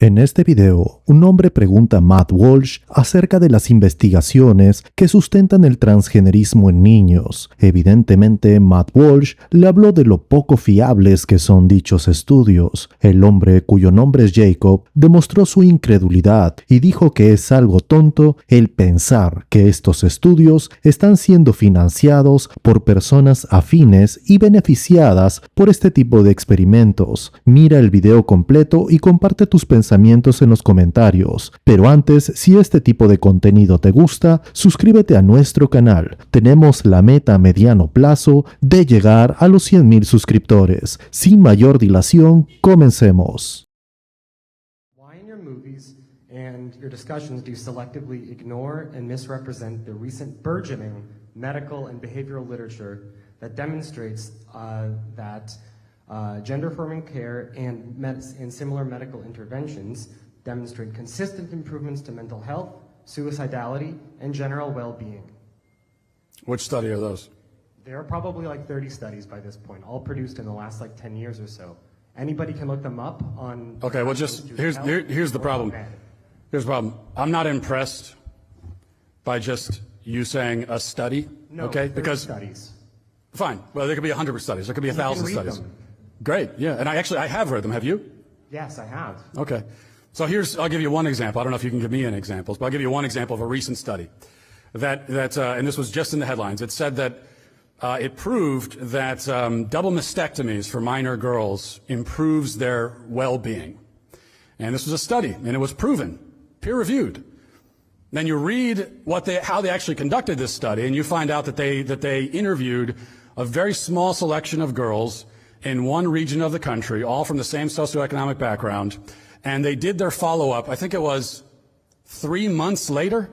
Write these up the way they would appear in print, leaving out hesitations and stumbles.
En este video, un hombre pregunta a Matt Walsh acerca de las investigaciones que sustentan el transgenerismo en niños. Evidentemente, Matt Walsh le habló de lo poco fiables que son dichos estudios. El hombre, cuyo nombre es Jacob, demostró su incredulidad y dijo que es algo tonto el pensar que estos estudios están siendo financiados por personas afines y beneficiadas por este tipo de experimentos. Mira el video completo y comparte tus pensamientos en los comentarios. Pero antes, si este tipo de contenido te gusta, suscríbete a nuestro canal. Tenemos la meta a mediano plazo de llegar a los 100,000 suscriptores. Sin mayor dilación, comencemos. Why in your movies and your discussions do you selectively ignore and misrepresent the recent burgeoning medical and behavioral literature that demonstrates that gender-affirming care and similar medical interventions demonstrate consistent improvements to mental health, suicidality, and general well-being? Which study are those? There are probably like 30 studies by this point, all produced in the last like 10 years or so. Anybody can look them up on... Okay, well just, here's the problem. Here's the problem. I'm not impressed by just you saying a study, no, okay? Because studies. Fine, well there could be 100 studies, there could be 1,000 studies. Them. Great, yeah, and I have read them, have you? Yes, I have. Okay, so I'll give you one example. I don't know if you can give me any examples, but I'll give you one example of a recent study and this was just in the headlines. It said that it proved that double mastectomies for minor girls improves their well-being. And this was a study, and it was proven, peer-reviewed. Then you read how they actually conducted this study, and you find out that they interviewed a very small selection of girls in one region of the country, all from the same socioeconomic background, and they did their follow-up, I think it was 3 months later,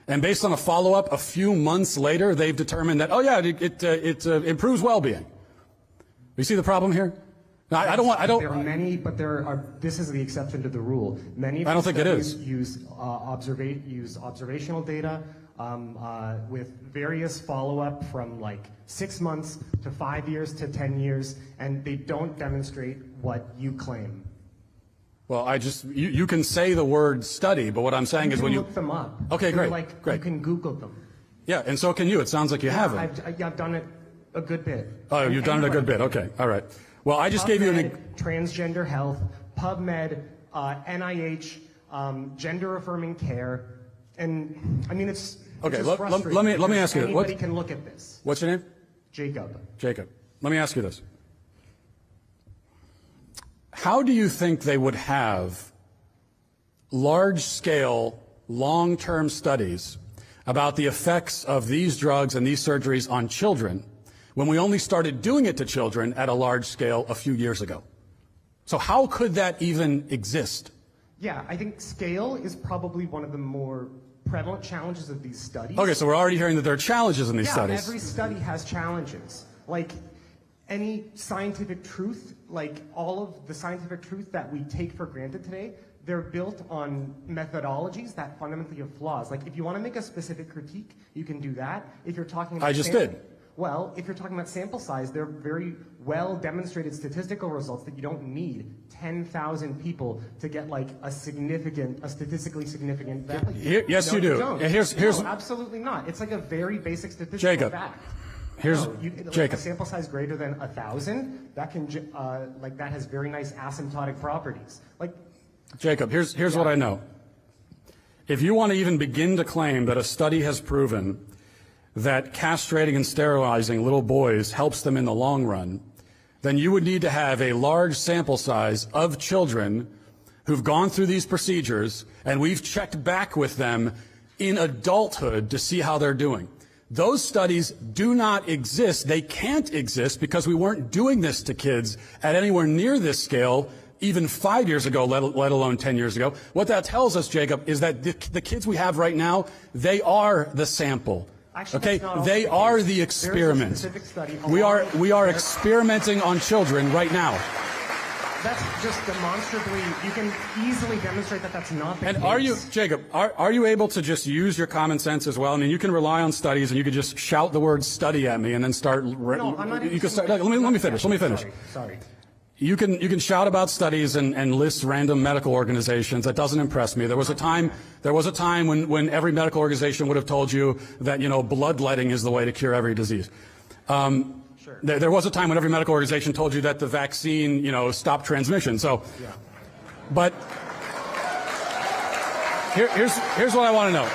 and based on a follow-up a few months later, they've determined that, oh yeah, it improves well-being. You see the problem here? Now, I don't. There are many, but this is the exception to the rule. Many of I don't think it is. Use observational data with various follow-up from like 6 months to 5 years to 10 years, and they don't demonstrate what you claim. Well, you can say the word study, but what I'm saying is when you look them up. Okay, great, great. You can Google them. Yeah, and so can you. It sounds like you haven't. I've done it a good bit. Oh, you've done it a good bit. Okay, all right. Well, I just gave you an transgender health, PubMed, NIH, gender-affirming care, and I mean it's okay. Let me ask you this. Anybody can look at this. What's your name? Jacob. Jacob. Let me ask you this. How do you think they would have large-scale, long-term studies about the effects of these drugs and these surgeries on children when we only started doing it to children at a large scale a few years ago? So how could that even exist? Yeah, I think scale is probably one of the more prevalent challenges of these studies. Okay, so we're already hearing that there are challenges in these studies. Yeah, every study has challenges. Like any scientific truth, like all of the scientific truth that we take for granted today, they're built on methodologies that fundamentally have flaws. Like if you want to make a specific critique, you can do that. If you're talking about Well, if you're talking about sample size, there are very well demonstrated statistical results that you don't need 10,000 people to get like a statistically significant value. Yes, you do. No, absolutely not. It's like a very basic statistical fact. Jacob. A sample size greater than 1,000, that can that has very nice asymptotic properties. Like, Jacob, here's what I know. If you want to even begin to claim that a study has proven that castrating and sterilizing little boys helps them in the long run, then you would need to have a large sample size of children who've gone through these procedures, and we've checked back with them in adulthood to see how they're doing. Those studies do not exist. They can't exist because we weren't doing this to kids at anywhere near this scale even 5 years ago, let alone 10 years ago. What that tells us, Jacob, is that the kids we have right now, they are the sample. Actually, okay, they are the experiment. We are experimenting on children right now. That's just demonstrably, you can easily demonstrate that that's not the case. And are you, Jacob, are you able to just use your common sense as well? I mean, you can rely on studies and you can just shout the word study at me and then start. No, I'm not. You can start. Let me finish. Sorry. You can shout about studies and list random medical organizations. That doesn't impress me. There was a time when every medical organization would have told you that, you know, bloodletting is the way to cure every disease. Sure. There was a time when every medical organization told you that the vaccine, you know, stopped transmission. So, Yeah. but here's what I want to know.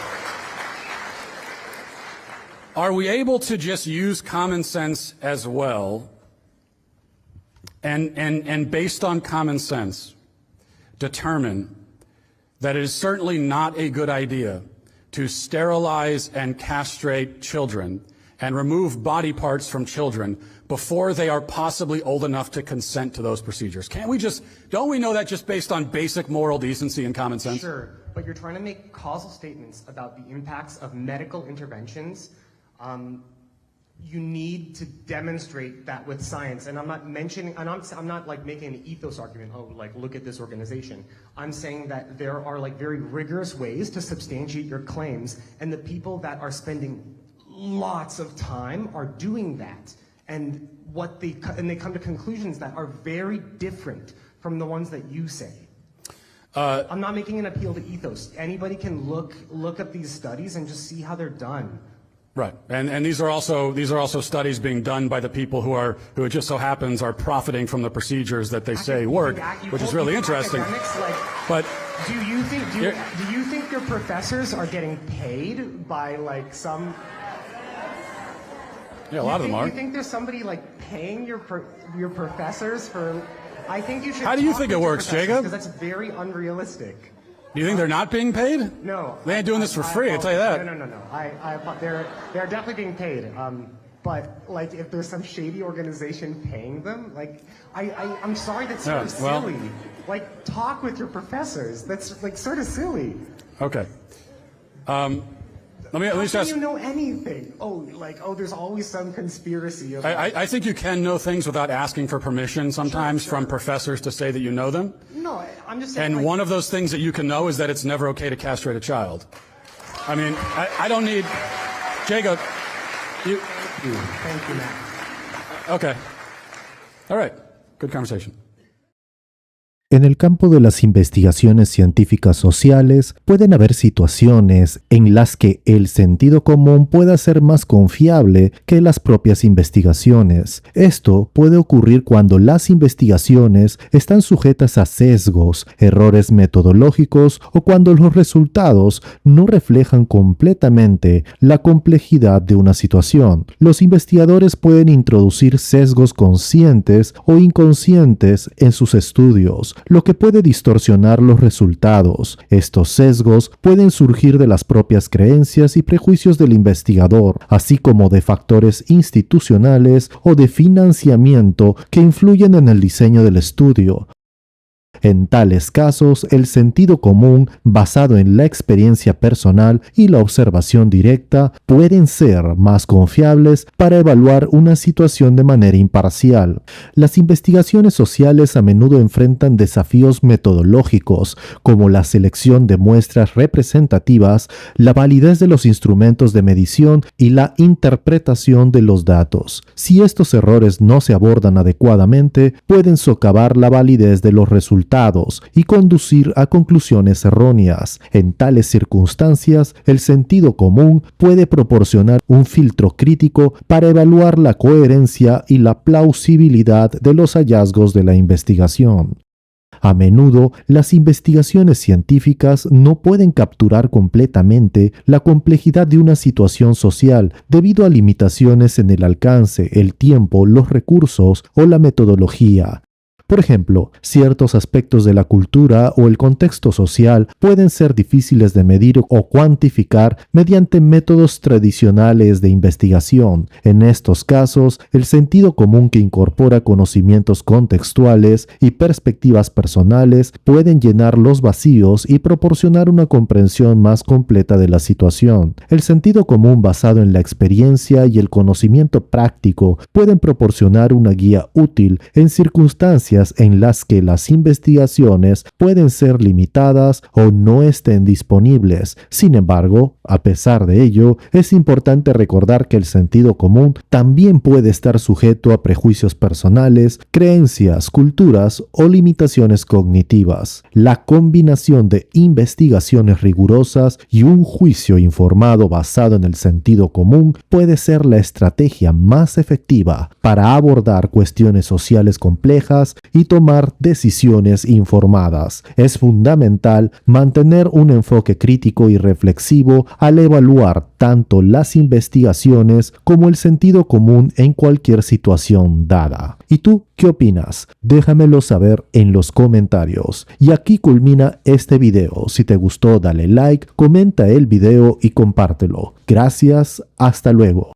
Are we able to just use common sense as well? And based on common sense, determine that it is certainly not a good idea to sterilize and castrate children and remove body parts from children before they are possibly old enough to consent to those procedures. Don't we know that just based on basic moral decency and common sense? Sure, but you're trying to make causal statements about the impacts of medical interventions. You need to demonstrate that with science, and I'm not mentioning, and I'm not like making an ethos argument. Oh, like look at this organization. I'm saying that there are like very rigorous ways to substantiate your claims, and the people that are spending lots of time are doing that, and they come to conclusions that are very different from the ones that you say. I'm not making an appeal to ethos. Anybody can look up these studies and just see how they're done. Right, and these are also studies being done by the people who it just so happens are profiting from the procedures that they say work, which is really interesting. But do you think your professors are getting paid by like some? Yeah, a lot of them are. You think there's somebody like paying your professors for? I think you should. How do you think it works, Jacob? Because that's very unrealistic. Do you think they're not being paid? No. They ain't doing this for free, I'll tell you that. No. They're definitely being paid. But like, if there's some shady organization paying them, like, I'm sorry, that's sort of silly. Like, talk with your professors. That's like sort of silly. Okay. Let me just ask. How do you know anything? There's always some conspiracy. I think you can know things without asking for permission sometimes from professors to say that you know them. No, I'm just saying. And one of those things that you can know is that it's never okay to castrate a child. I mean, I don't need Jacob. Thank you, Matt. Okay. All right. Good conversation. En el campo de las investigaciones científicas sociales, pueden haber situaciones en las que el sentido común pueda ser más confiable que las propias investigaciones. Esto puede ocurrir cuando las investigaciones están sujetas a sesgos, errores metodológicos o cuando los resultados no reflejan completamente la complejidad de una situación. Los investigadores pueden introducir sesgos conscientes o inconscientes en sus estudios, lo que puede distorsionar los resultados. Estos sesgos pueden surgir de las propias creencias y prejuicios del investigador, así como de factores institucionales o de financiamiento que influyen en el diseño del estudio. En tales casos, el sentido común, basado en la experiencia personal y la observación directa, pueden ser más confiables para evaluar una situación de manera imparcial. Las investigaciones sociales a menudo enfrentan desafíos metodológicos, como la selección de muestras representativas, la validez de los instrumentos de medición y la interpretación de los datos. Si estos errores no se abordan adecuadamente, pueden socavar la validez de los resultados y conducir a conclusiones erróneas. En tales circunstancias, el sentido común puede proporcionar un filtro crítico para evaluar la coherencia y la plausibilidad de los hallazgos de la investigación. A menudo, las investigaciones científicas no pueden capturar completamente la complejidad de una situación social debido a limitaciones en el alcance, el tiempo, los recursos o la metodología. Por ejemplo, ciertos aspectos de la cultura o el contexto social pueden ser difíciles de medir o cuantificar mediante métodos tradicionales de investigación. En estos casos, el sentido común que incorpora conocimientos contextuales y perspectivas personales pueden llenar los vacíos y proporcionar una comprensión más completa de la situación. El sentido común basado en la experiencia y el conocimiento práctico pueden proporcionar una guía útil en circunstancias circunstancias en las que las investigaciones pueden ser limitadas o no estén disponibles. Sin embargo, a pesar de ello, es importante recordar que el sentido común también puede estar sujeto a prejuicios personales, creencias, culturas o limitaciones cognitivas. La combinación de investigaciones rigurosas y un juicio informado basado en el sentido común puede ser la estrategia más efectiva para abordar cuestiones sociales complejas y tomar decisiones informadas. Es fundamental mantener un enfoque crítico y reflexivo al evaluar tanto las investigaciones como el sentido común en cualquier situación dada. ¿Y tú qué opinas? Déjamelo saber en los comentarios. Y aquí culmina este video. Si te gustó, dale like, comenta el video y compártelo. Gracias, hasta luego.